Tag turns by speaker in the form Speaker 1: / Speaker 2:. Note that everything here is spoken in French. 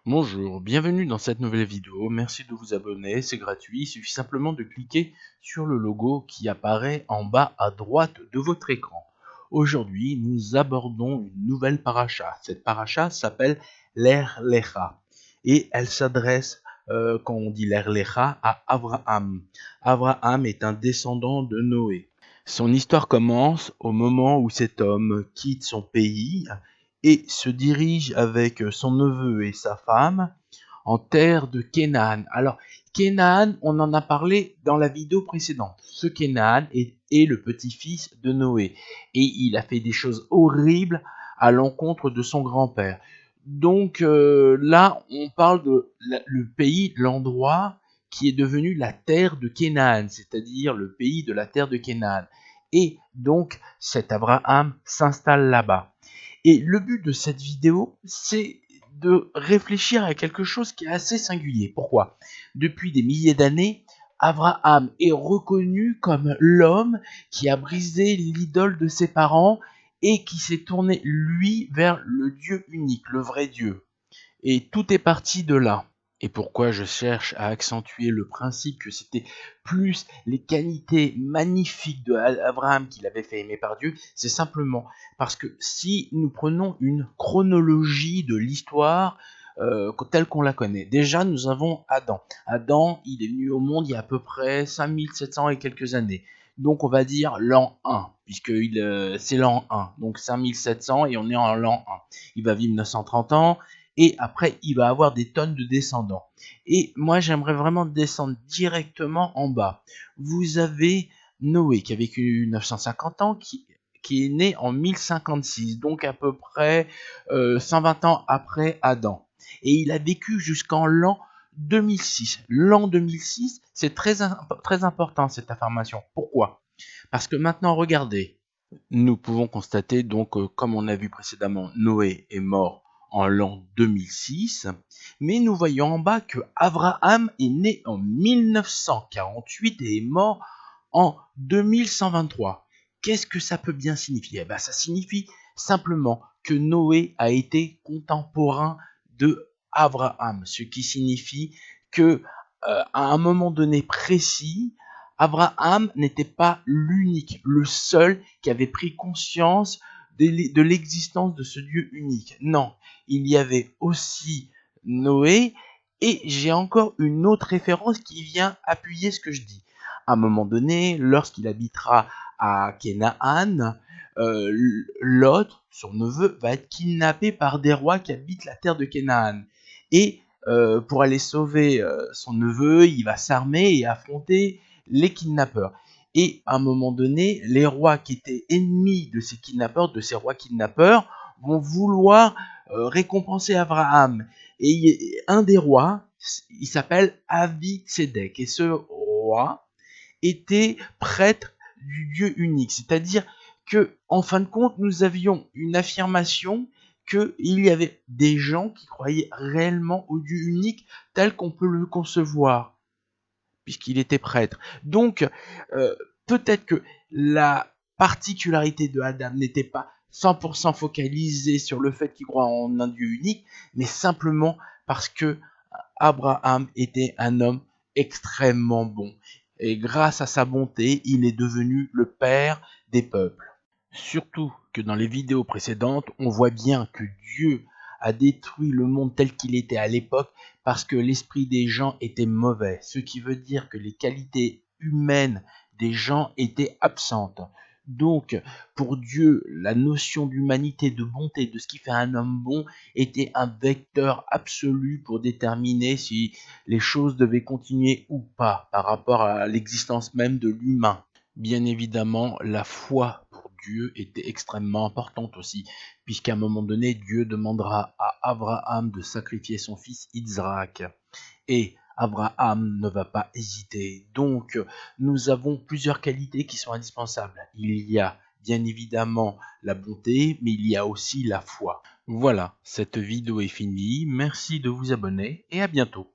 Speaker 1: Bonjour, bienvenue dans cette nouvelle vidéo, merci de vous abonner, c'est gratuit, il suffit simplement de cliquer sur le logo qui apparaît en bas à droite de votre écran. Aujourd'hui, nous abordons une nouvelle paracha. Cette paracha s'appelle l'Er Lecha et elle s'adresse, quand on dit l'Er Lecha, à Abraham. Abraham est un descendant de Noé. Son histoire commence au moment où cet homme quitte son pays et se dirige avec son neveu et sa femme en terre de Canaan. Alors, Canaan, on en a parlé dans la vidéo précédente. Ce Canaan est le petit-fils de Noé et il a fait des choses horribles à l'encontre de son grand-père. Donc là, on parle de le pays, l'endroit qui est devenu la terre de Canaan, c'est-à-dire le pays de la terre de Canaan. Et donc, cet Abraham s'installe là-bas. Et le but de cette vidéo, c'est de réfléchir à quelque chose qui est assez singulier. Pourquoi? Depuis des milliers d'années, Abraham est reconnu comme l'homme qui a brisé l'idole de ses parents et qui s'est tourné, lui, vers le Dieu unique, le vrai Dieu. Et tout est parti de là. Et pourquoi je cherche à accentuer le principe que c'était plus les qualités magnifiques d'Abraham qu'il avait fait aimer par Dieu, c'est simplement parce que si nous prenons une chronologie de l'histoire telle qu'on la connaît, déjà nous avons Adam. Adam, il est venu au monde il y a à peu près 5700 et quelques années. Donc on va dire l'an 1, puisque c'est l'an 1, donc 5700 et on est en l'an 1. Il va vivre 930 ans, et après il va avoir des tonnes de descendants. Et moi j'aimerais vraiment descendre directement en bas. Vous avez Noé qui a vécu 950 ans, qui est né en 1056, donc à peu près 120 ans après Adam. Et il a vécu jusqu'en l'an 2006. L'an 2006, c'est très important cette information. Pourquoi? Parce que maintenant, regardez, nous pouvons constater donc, comme on a vu précédemment, Noé est mort en l'an 2006, mais nous voyons en bas que Abraham est né en 1948 et est mort en 2123. Qu'est-ce que ça peut bien signifier? Ça signifie simplement que Noé a été contemporain de Abraham, ce qui signifie que à un moment donné précis, Abraham n'était pas l'unique, le seul qui avait pris conscience de l'existence de ce Dieu unique. Non, il y avait aussi Noé, et j'ai encore une autre référence qui vient appuyer ce que je dis. À un moment donné, lorsqu'il habitera à Canaan, Lot, son neveu, va être kidnappé par des rois qui habitent la terre de Canaan. Et pour aller sauver son neveu, il va s'armer et affronter les kidnappeurs. Et à un moment donné, les rois qui étaient ennemis de ces kidnappeurs, de ces rois kidnappeurs, vont vouloir récompenser Abraham. Et un des rois, il s'appelle Avitzedek. Et ce roi était prêtre du Dieu unique. C'est-à-dire que, en fin de compte, nous avions une affirmation qu'il y avait des gens qui croyaient réellement au Dieu unique tel qu'on peut le concevoir, puisqu'il était prêtre. Donc, peut-être que la particularité de Adam n'était pas 100% focalisée sur le fait qu'il croit en un Dieu unique, mais simplement parce que Abraham était un homme extrêmement bon. Et grâce à sa bonté, il est devenu le père des peuples. Surtout que dans les vidéos précédentes, on voit bien que Dieu a détruit le monde tel qu'il était à l'époque parce que l'esprit des gens était mauvais, ce qui veut dire que les qualités humaines des gens étaient absentes. Donc, pour Dieu, la notion d'humanité, de bonté, de ce qui fait un homme bon, était un vecteur absolu pour déterminer si les choses devaient continuer ou pas par rapport à l'existence même de l'humain. Bien évidemment, la foi pour Dieu était extrêmement importante aussi, puisqu'à un moment donné, Dieu demandera à Abraham de sacrifier son fils Isaac. Et Abraham ne va pas hésiter. Donc, nous avons plusieurs qualités qui sont indispensables. Il y a bien évidemment la bonté, mais il y a aussi la foi. Voilà, cette vidéo est finie. Merci de vous abonner et à bientôt.